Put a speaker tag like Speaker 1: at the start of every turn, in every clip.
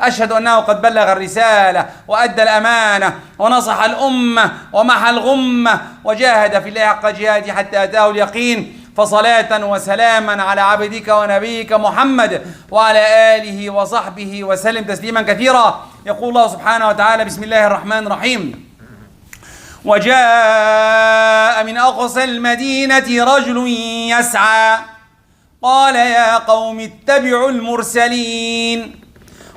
Speaker 1: أشهد أنه قد بلغ الرسالة وأدى الأمانة ونصح الأمة ومحى الغمة وجاهد في الله حق جهاده حتى أتاه اليقين. فصلاة وسلاما على عبدك ونبيك محمد وعلى آله وصحبه وسلم تسليما كثيرا. يقول الله سبحانه وتعالى: بسم الله الرحمن الرحيم: وجاء من أقصى المدينة رجل يسعى قال يا قوم اتبعوا المرسلين.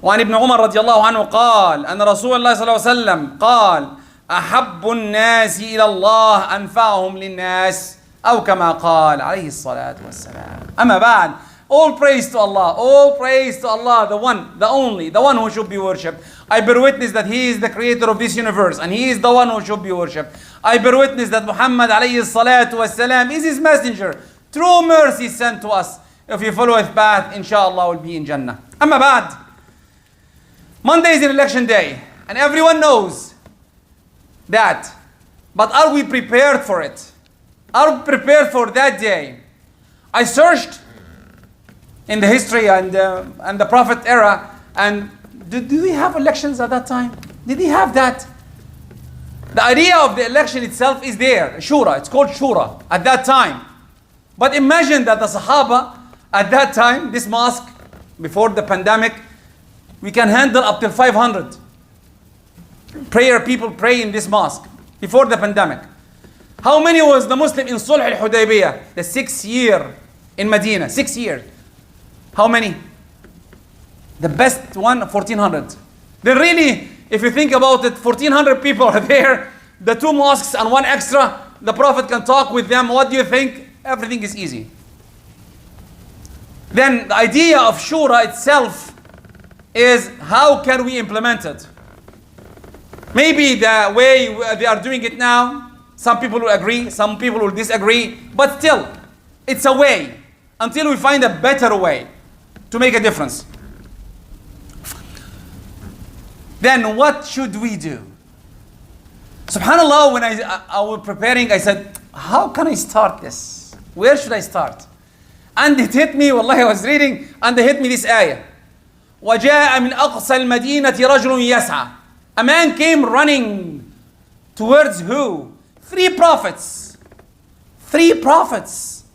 Speaker 1: وعن ابن عمر رضي الله عنه قال أن رسول الله صلى الله عليه وسلم قال: أحب الناس إلى الله أنفعهم للناس، أو كما قال عليه الصلاة والسلام. أما بعد, all praise to Allah, all praise to Allah, the one, the only, the one who should be worshipped. I bear witness that He is the creator of this universe and He is the one who should be worshipped. I bear witness that Muhammad alayhi salatu wasalam is His messenger, true mercy sent to us. If you follow His path, inshallah will be in Jannah. Amma ba'd. Monday is an election day and everyone knows that. But are we prepared for it? Are we prepared for that day? I searched in the history and the Prophet era, and did we have elections at that time? Did he have that? The idea of the election itself is there, Shura, it's called Shura at that time. But imagine that the Sahaba at that time, this mosque, before the pandemic, we can handle up till 500 people pray in this mosque before the pandemic. How many was the Muslim in Sulh al-Hudaybiyah, the 6th year in Medina, 6 years? How many? The best one, 1,400. Then really, if you think about it, 1,400 people are there, the 2 mosques and 1 extra, the Prophet can talk with them. What do you think? Everything is easy. Then the idea of Shura itself is how can we implement it? Maybe the way they are doing it now, some people will agree, some people will disagree, but still, it's a way until we find a better way to make a difference. Then what should we do? Subhanallah, when I was preparing, I said, how can I start this? Where should I start? And it hit me, wallahi, I was reading, and it hit me this ayah. وَجَاءَ مِنْ أَقْصَى الْمَدِينَةِ رَجُلٌ يَسْعَى. A man came running towards who? 3 prophets. 3 prophets.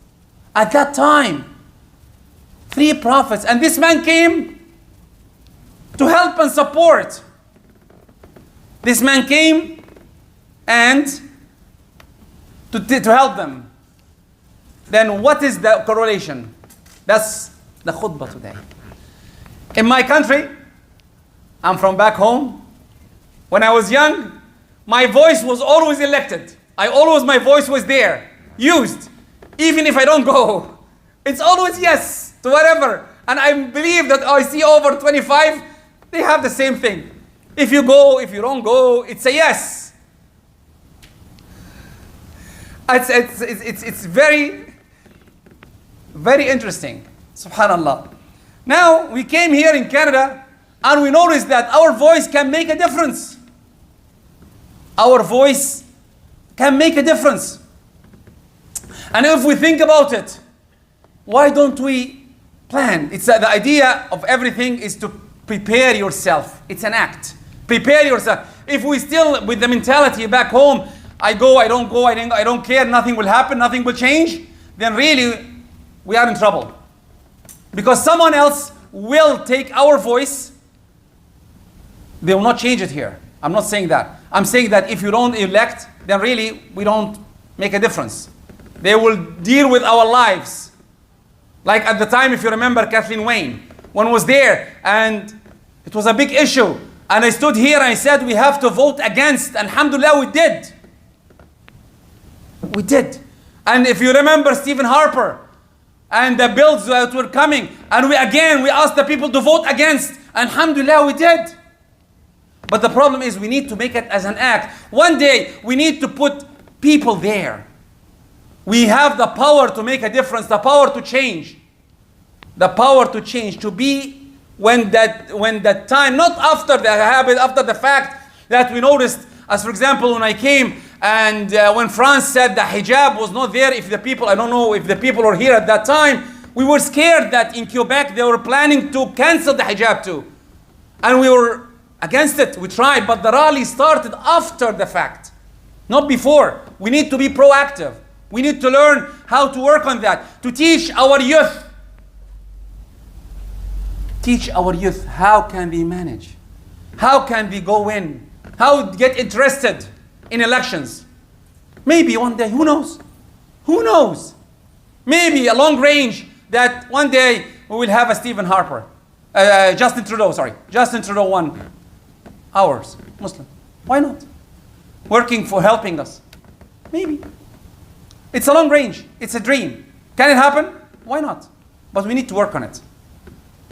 Speaker 1: At that time. 3 prophets. And this man came to help and support. This man came and to help them. Then what is the correlation? That's the khutbah today. In my country, I'm from back home. When I was young, my voice was always elected. My voice was there, used. Even if I don't go, it's always yes to whatever. And I believe that I see over 25, they have the same thing. If you go, if you don't go, it's a yes. It's very, very interesting. Subhanallah. Now, we came here in Canada and we noticed that our voice can make a difference. Our voice can make a difference. And if we think about it, why don't we plan? It's the idea of everything is to prepare yourself. It's an act. Prepare yourself. If we still with the mentality back home, I go, I don't go, I don't care, nothing will happen, nothing will change, then really we are in trouble. Because someone else will take our voice. They will not change it here. I'm not saying that. I'm saying that if you don't elect, then really we don't make a difference. They will deal with our lives. Like at the time, if you remember Kathleen Wayne, one was there and it was a big issue. And I stood here and I said, we have to vote against. And alhamdulillah, we did. We did. And if you remember Stephen Harper and the bills that were coming, and we asked the people to vote against. And alhamdulillah, we did. But the problem is we need to make it as an act. One day, we need to put people there. We have the power to make a difference, the power to change. The power to change, to be when that time, not after the habit, after the fact that we noticed, as for example, when I came and when France said the hijab was not there, if the people, I don't know if the people were here at that time, we were scared that in Quebec they were planning to cancel the hijab too. And we were against it. We tried, but the rally started after the fact, not before. We need to be proactive. We need to learn how to work on that, to teach our youth. Teach our youth how can they manage, how can they go in, how get interested in elections. Maybe one day, who knows? Who knows? Maybe a long range that one day we will have a Stephen Harper, Justin Trudeau, Justin Trudeau 1 hours, Muslim. Why not? Working for helping us. Maybe. It's a long range. It's a dream. Can it happen? Why not? But we need to work on it.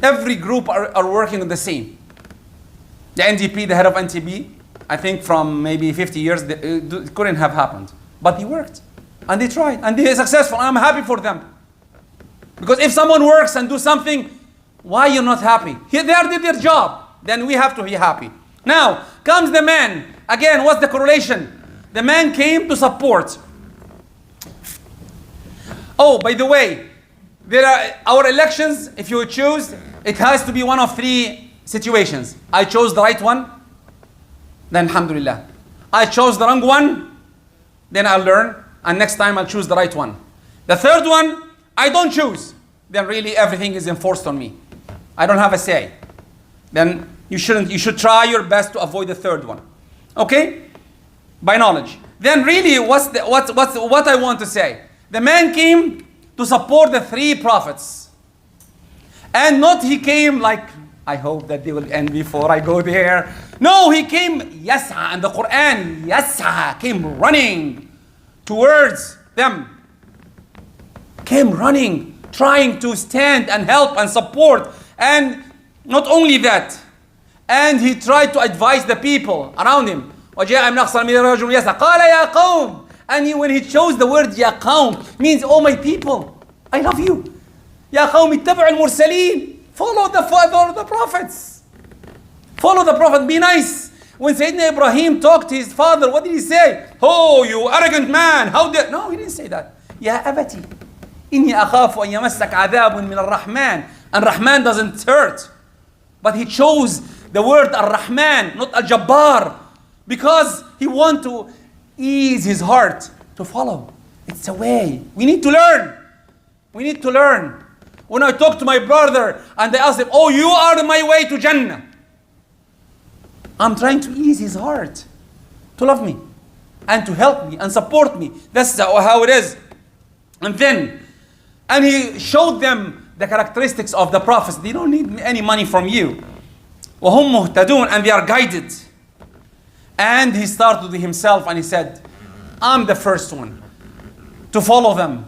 Speaker 1: Every group are working on the same. The NDP, the head of NTB, I think from maybe 50 years, it couldn't have happened. But he worked. And they tried. And they are successful. I'm happy for them. Because if someone works and do something, why you're not happy? They did their job. Then we have to be happy. Now, comes the man. Again, what's the correlation? The man came to support. Oh, by the way, there are our elections, if you choose, it has to be one of three situations. I chose the right one, then alhamdulillah. I chose the wrong one, then I'll learn, and next time I'll choose the right one. The third one, I don't choose, then really everything is enforced on me. I don't have a say. Then you should try your best to avoid the third one. Okay? By knowledge. Then really what I want to say. The man came to support the three prophets. And not he came like, I hope that they will end before I go there. No, he came, yas'a, and the Quran, yas'a, came running towards them. Came running, trying to stand and help and support. And not only that, and he tried to advise the people around him. وَجَاءَ مِنْ أَقْصَى الْمَدِينَةِ رَجُلٌ يَسْعَى قَالَ يَا قَوْمِ. And when he chose the word Ya Qawm, means, oh my people, I love you. Ya Qawm ittabi'u al-mursaleen. Follow the prophets. Follow the prophet, be nice. When Sayyidina Ibrahim talked to his father, what did he say? Oh, you arrogant man, how dare... No, he didn't say that. Ya abati, inni akhafu an yamassak adhabun min ar-Rahman. And Rahman doesn't hurt. But he chose the word Ar-Rahman, not Al-Jabbar, because he wants to ease his heart to follow. It's a way. We need to learn. We need to learn. When I talk to my brother and I ask him, oh, you are my way to Jannah. I'm trying to ease his heart to love me and to help me and support me. That's how it is. And he showed them the characteristics of the prophets. They don't need any money from you. وَهُمْ مُهْتَدُونَ. And they are guided. And he started with himself and he said, I'm the first one to follow them.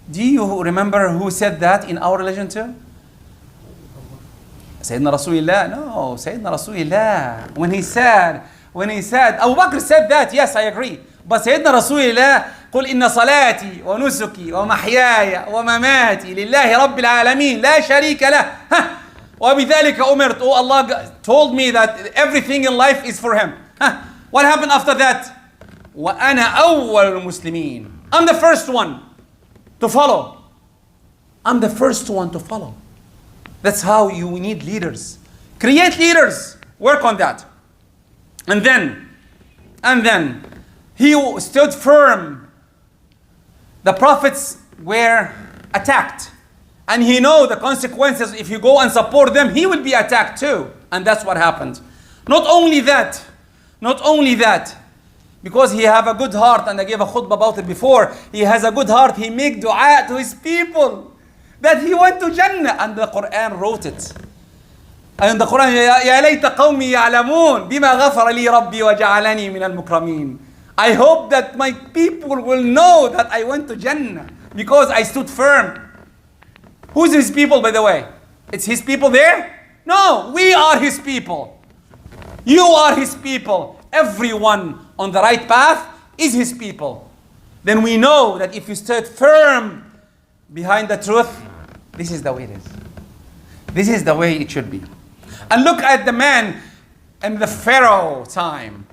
Speaker 1: Do you remember who said that in our religion too? Sayyidina Rasulullah? No, Sayyidina Rasulullah. When he said, Abu Bakr said that, yes, I agree. But Sayyidina Rasulullah, قل إن صلاتي ونسكي ومحياي ومماتي لله رب العالمين لا شريك له. وبذلك أمرت. Oh, Allah told me that everything in life is for Him. What happened after that? وأنا أول المسلمين. I'm the first one to follow. I'm the first one to follow. That's how you need leaders. Create leaders. Work on that. And then he stood firm. The prophets were attacked. And he know the consequences. If you go and support them, he will be attacked too. And that's what happened. Not only that, because he have a good heart, and I gave a khutbah about it before, he has a good heart, he make dua to his people, that he went to Jannah, and the Quran wrote it. And the Quran, يَا لَيْتَ قَوْمِي يَعْلَمُونَ بِمَا غَفَرَ لِي رَبِّي وَجَعَلَنِي مِنَ الْمُكْرَمِينَ. I hope that my people will know that I went to Jannah, because I stood firm. Who's his people, by the way? It's his people there? No, we are his people. You are his people. Everyone on the right path is his people. Then we know that if you stood firm behind the truth, this is the way it is. This is the way it should be. And look at the man in the Pharaoh time.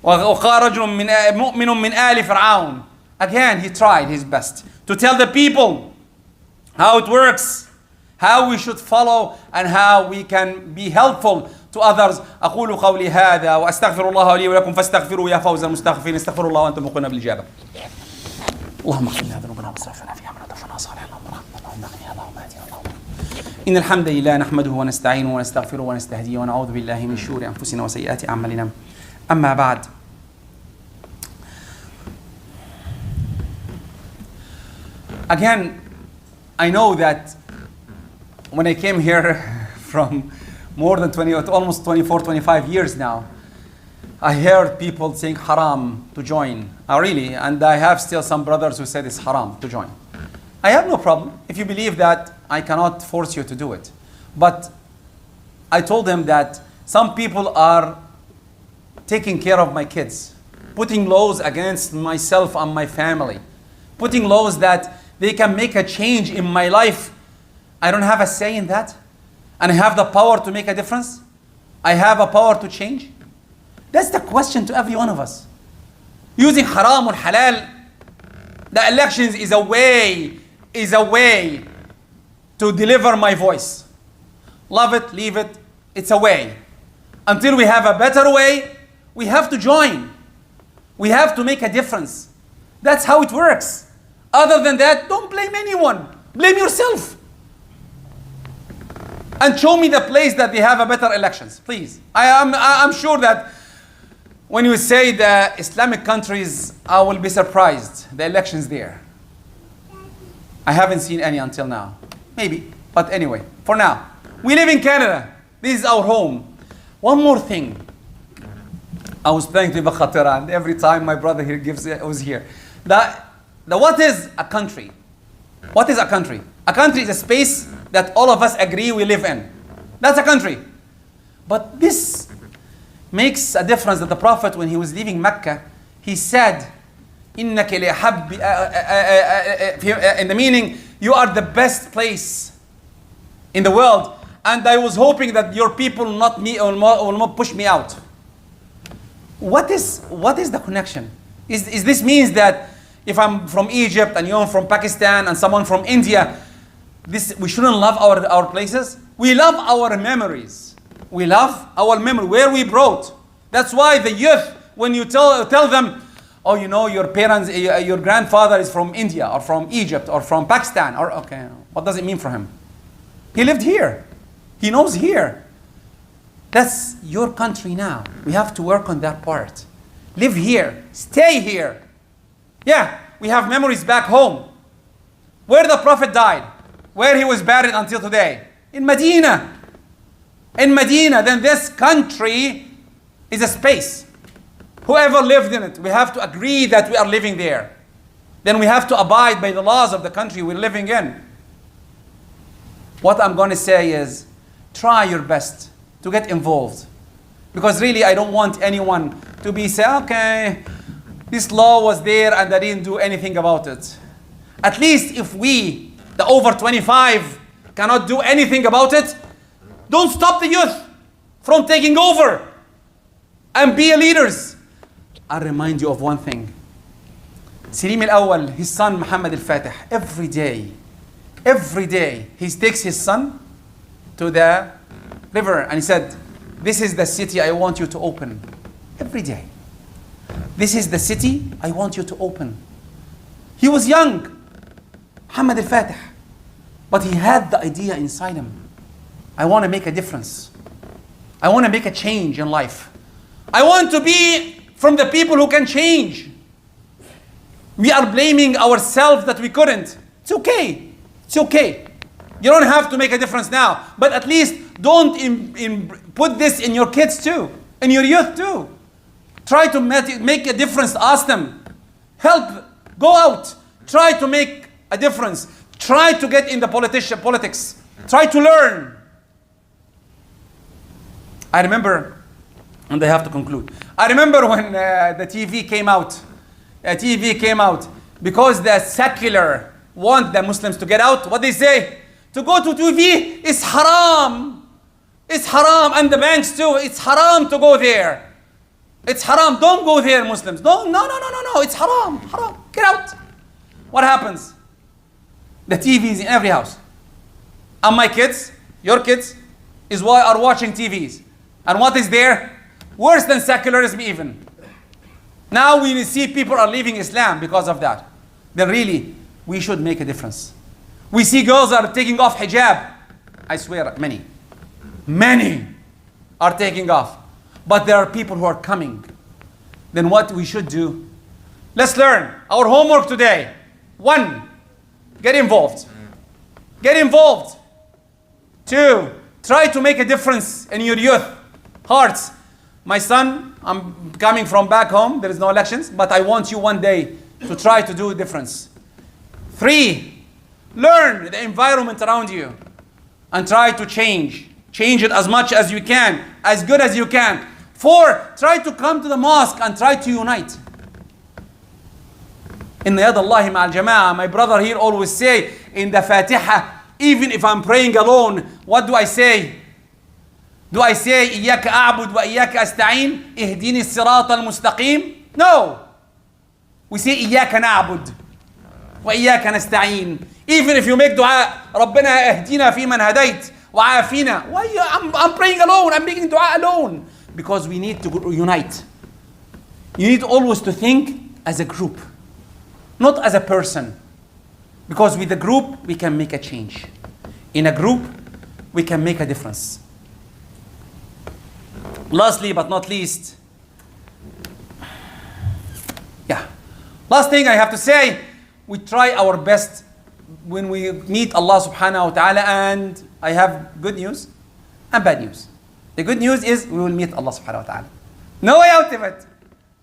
Speaker 1: وَقَالَ رَجُلٌ مُؤْمِنٌ مِنْ آلِ فِرْعَوْنَ. Again, he tried his best to tell the people how it works. how we should follow and how we can be helpful to others. أقول قولي هذا وأستغفر الله لي ولكم فاستغفروا يا فوز المستغفرين. استغفر الله وأنتم موقنون بالإجابة. اللهم اغفر لنا ذنوبنا واسرافنا في امرنا وتوفنا صالحا اللهم رحمنا اللهم اغننا اللهم اهدنا اللهم. إن الحمد لله نحمده ونستعينه ونستغفره ونستهديه ونعوذ بالله من شرور أنفسنا وسيئات أعمالنا. أما بعد. Again, I know that when I came here from more than 20, almost 24, 25 years now, I heard people saying haram to join. Really, and I have still some brothers who said it's haram to join. I have no problem. If you believe that, I cannot force you to do it. But I told them that some people are taking care of my kids, putting laws against myself and my family, putting laws that they can make a change in my life. I don't have a say in that. And I have the power to make a difference. I have a power to change. That's the question to every one of us. Using haram or halal, the elections is a way to deliver my voice. Love it, leave it, it's a way. Until we have a better way, we have to join. We have to make a difference. That's how it works. Other than that, don't blame anyone. Blame yourself. And show me the place that they have a better elections, please. I'm sure that when you say the Islamic countries, I will be surprised. The elections there. I haven't seen any until now. Maybe. But anyway, for now. We live in Canada. This is our home. One more thing. I was playing to Bakhatira, and every time my brother here was here. What is a country? What is a country? A country is a space that all of us agree we live in. That's a country. But this makes a difference that the Prophet, when he was leaving Mecca, he said, إِنَّكَ لِأَحَبِّ in the meaning, you are the best place in the world. And I was hoping that your people will not push me out. What is the connection? Is this means that if I'm from Egypt and you're from Pakistan and someone from India, we shouldn't love our places? We love our memories. We love our memory, where we brought. That's why the youth, when you tell them, oh, you know, your parents, your grandfather is from India or from Egypt or from Pakistan, or okay, what does it mean for him? He lived here. He knows here. That's your country now. We have to work on that part. Live here. Stay here. Yeah, we have memories back home. Where the Prophet died, where he was buried until today. In Medina. In Medina, then this country is a space. Whoever lived in it, we have to agree that we are living there. Then we have to abide by the laws of the country we're living in. What I'm going to say is, try your best to get involved. Because really, I don't want anyone to be say, okay, this law was there and I didn't do anything about it. At least if we, the over 25, cannot do anything about it, don't stop the youth from taking over and be leaders. I'll remind you of one thing. Salim al-Awwal, his son Muhammad al-Fatih, every day, he takes his son to the river and he said, this is the city I want you to open. Every day. This is the city I want you to open. He was young, Muhammad al-Fatih, but he had the idea inside him. I want to make a difference. I want to make a change in life. I want to be from the people who can change. We are blaming ourselves that we couldn't. It's okay. It's okay. You don't have to make a difference now, but at least don't put this in your kids too, in your youth too. Try to make a difference. Ask them. Help. Go out. Try to make a difference. Try to get in the politics. Try to learn. I remember, and I have to conclude. I remember when the TV came out. Because the secular want the Muslims to get out. What they say? To go to TV is haram. It's haram. And the banks too. It's haram to go there. It's haram. Don't go there, Muslims. No. It's haram. Haram. Get out. What happens? The TV is in every house. And my kids, your kids, is why are watching TVs. And what is there? Worse than secularism even. Now we see people are leaving Islam because of that. Then really, we should make a difference. We see girls are taking off hijab. I swear, many are taking off. But there are people who are coming. Then what we should do? Let's learn. Our homework today. 1, get involved. Get involved. 2, try to make a difference in your youth hearts. My son, I'm coming from back home. There is no elections, but I want you one day to try to do a difference. 3, learn the environment around you and try to change. Change it as much as you can, as good as you can. 4, try to come to the mosque and try to unite. Inna yad Allahi ma'al jama'ah. My brother here always say in the Fatiha, even if I'm praying alone, what do I say? Do I say إياك أعبد وإياك أستعين اهديني الصراط المستقيم? No. We say إياك نعبد وإياك نستعين. Even if you make dua, ربنا اهدينا فيمن هديت وعافينا. I'm praying alone. I'm making dua alone. Because we need to unite. You need always to think as a group, not as a person. Because with a group, we can make a change. In a group, we can make a difference. Lastly, but not least, last thing I have to say, we try our best when we meet Allah subhanahu wa ta'ala, and I have good news and bad news. The good news is we will meet Allah subhanahu wa ta'ala. No way out of it.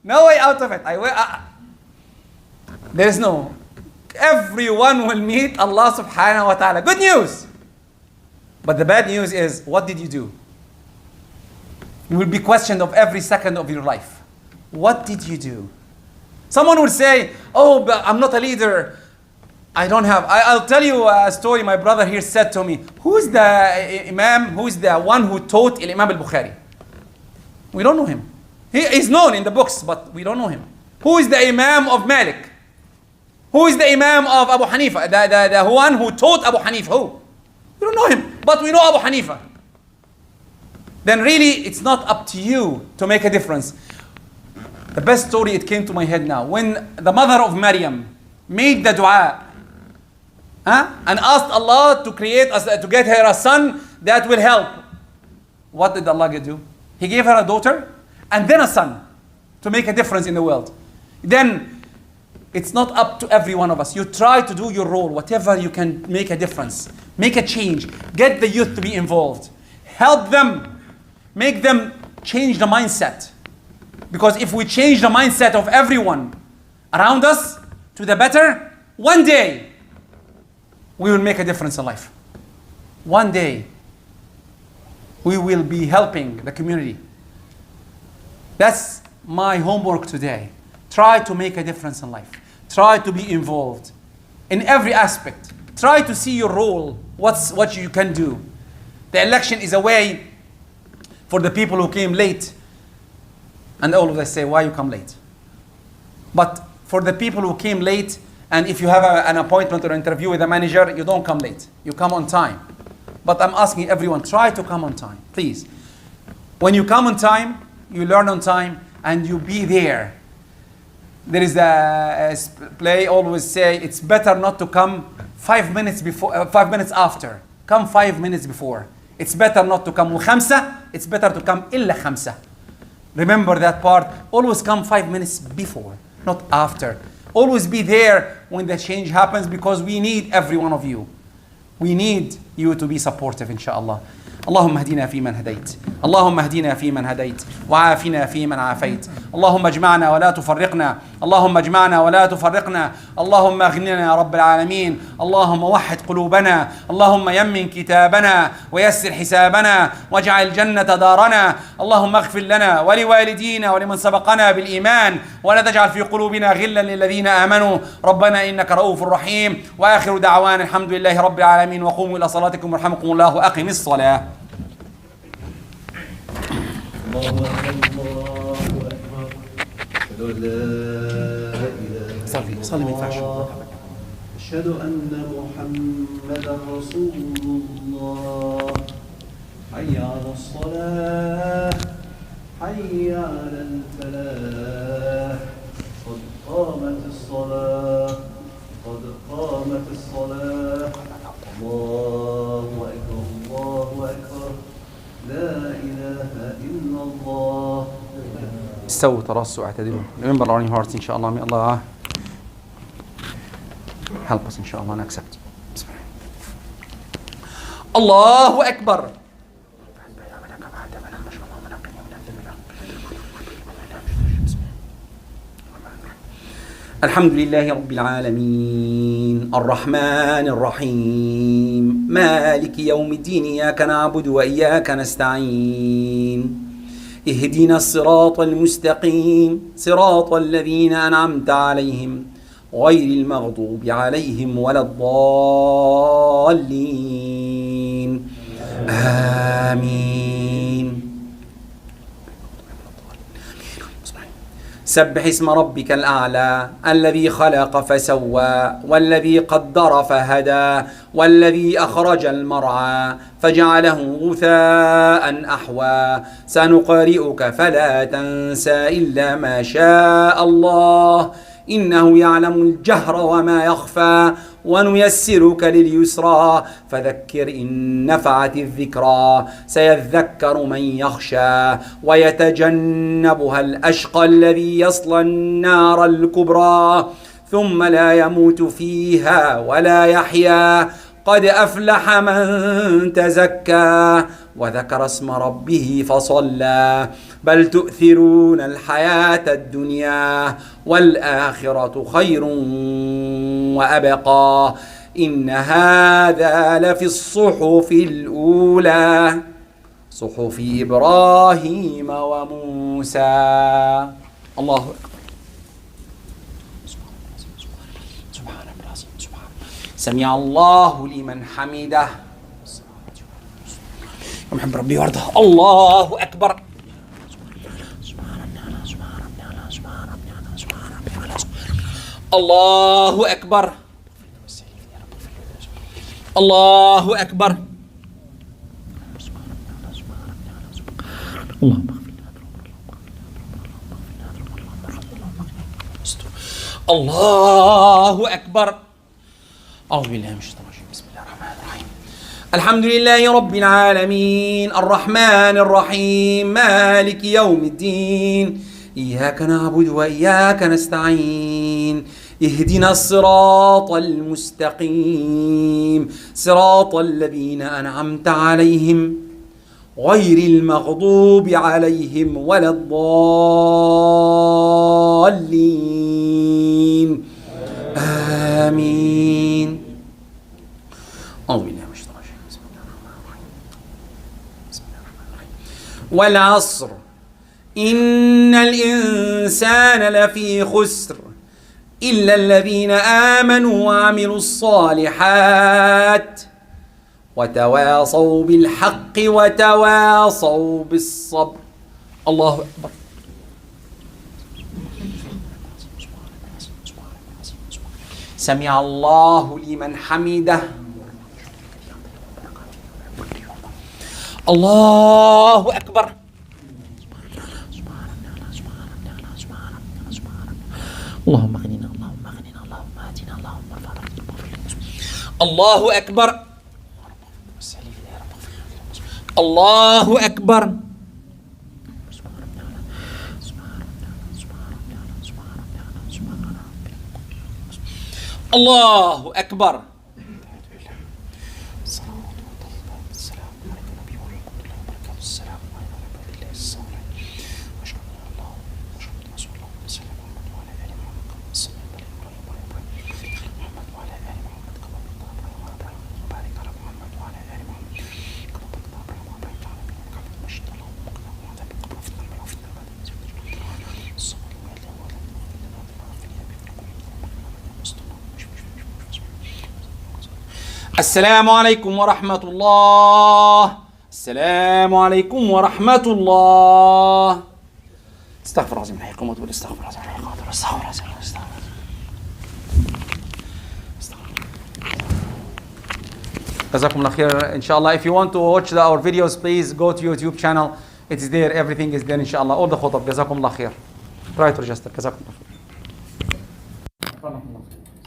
Speaker 1: No way out of it. There is no. Everyone will meet Allah subhanahu wa ta'ala. Good news. But the bad news is, what did you do? You will be questioned of every second of your life. What did you do? Someone will say, oh, but I'm not a leader. I'll tell you a story my brother here said to me. Who's the Imam, who's the one who taught Imam al-Bukhari? We don't know him. He is known in the books, but we don't know him. Who is the Imam of Malik? Who is the Imam of Abu Hanifa? The one who taught Abu Hanifa? Who? We don't know him, but we know Abu Hanifa. Then really, it's not up to you to make a difference. The best story, it came to my head now. When the mother of Maryam made the dua, and asked Allah to to get her a son that will help. What did Allah do? He gave her a daughter and then a son to make a difference in the world. Then it's not up to every one of us. You try to do your role, whatever you can make a difference. Make a change. Get the youth to be involved. Help them. Make them change the mindset. Because if we change the mindset of everyone around us to the better, one day we will make a difference in life. One day we will be helping the community. That's my homework today. Try to make a difference in life. Try to be involved in every aspect. Try to see your role, what you can do. The election is a way for the people who came late. And all of us say, why you come late? But for the people who came late, and if you have an appointment or interview with a manager, you don't come late. You come on time. But I'm asking everyone, try to come on time, please. When you come on time, you learn on time, and you be there. There is a play always say, it's better not to come 5 minutes before, 5 minutes after. Come 5 minutes before. It's better not to come خمسة. It's better to come إلا خمسة. Remember that part. Always come 5 minutes before, not after. Always be there when the change happens, because we need every one of you. We need you to be supportive, inshallah. اللهم اهدنا فيمن هديت اللهم اهدنا فيمن هديت وعافنا فيمن عافيت اللهم اجمعنا ولا تفرقنا اللهم اجمعنا ولا تفرقنا اللهم اغننا يا رب العالمين اللهم وحد قلوبنا اللهم يمن كتابنا ويسر حسابنا واجعل الجنة دارنا اللهم اغفر لنا ولوالدينا ولمن سبقنا بالإيمان ولا تجعل في قلوبنا غلا للذين آمنوا ربنا إنك رؤوف رحيم وآخر دعوانا الحمد لله رب العالمين وقوموا إلى صلاتكم ورحمكم الله وأقم الصلاة.
Speaker 2: الله أكبر أشهد أن لا إله إلا الله
Speaker 1: صلي ما ينفعش.
Speaker 2: أشهد أن محمدا رسول الله. حي على الصلاة، حي على الفلاح، قد قامت الصلاة، قد قامت الصلاة. الله أكبر، الله أكبر، لا إله إلا الله.
Speaker 1: استووا تراصوا اعتدلوا. Remember our hearts إن شاء الله. May Allah help us إن شاء الله and accept. الله أكبر. الحمد لله رب العالمين الرحمن الرحيم مالك يوم الدين إياك نعبد وإياك نستعين اهدنا الصراط المستقيم صراط الذين أنعمت عليهم غير المغضوب عليهم ولا الضالين آمين. سبح اسم ربك الأعلى الذي خلق فسوى والذي قدر فهدى والذي أخرج المرعى فجعله غثاء أحوى سنقرئك فلا تنسى إلا ما شاء الله إنه يعلم الجهر وما يخفى ونيسرك لليسرى فذكر إن نفعت الذكرى سيذكر من يخشى ويتجنبها الأشقى الذي يصلى النار الكبرى ثم لا يموت فيها ولا يحيا قد أفلح من تزكى وذكر اسم ربه فصلى بل تؤثرون الحياة الدنيا والآخرة خير وأبقى إن هذا لفي الصحف الأولى صحف إبراهيم وموسى. الله أكبر. سمع الله لمن حمده. محمد ربي وارضه. الله أكبر. الله أكبر. الله أكبر. الله أكبر. أعوذ بالله من الشيطان الرجيم. بسم الله الرحمن الرحيم. الحمد لله رب العالمين الرحمن الرحيم مالك يوم الدين إياك نعبد وإياك نستعين اهدنا الصراط المستقيم صراط الذين أنعمت عليهم غير المغضوب عليهم ولا الضالين آمين. أعوذ بالله من الشيطان الرجيم. بسم الله الرحمن الرحيم. بسم الله الرحمن الرحيم. والعصر إن الإنسان لفي خسر إلا الذين آمنوا وعملوا الصالحات وتواصوا بالحق وتواصوا بالصبر. الله أكبر. سمع الله لمن حمده. الله أكبر. اللهم اغننا اللهم اغننا اللهم آتنا اللهم ارفعنا. الله أكبر. الله أكبر. الله أكبر. السلام عليكم ورحمة الله. السلام عليكم ورحمة الله. استغفر الله العظيم. حيكم وتقول استغفر الله العظيم. استغفر الله. جزاكم الله خير. Inshallah, if you want to watch our videos, please go to YouTube channel. It is there. Everything is there. Inshallah. All the khutab. جزاكم الله خير. Try to register. جزاكم الله خير.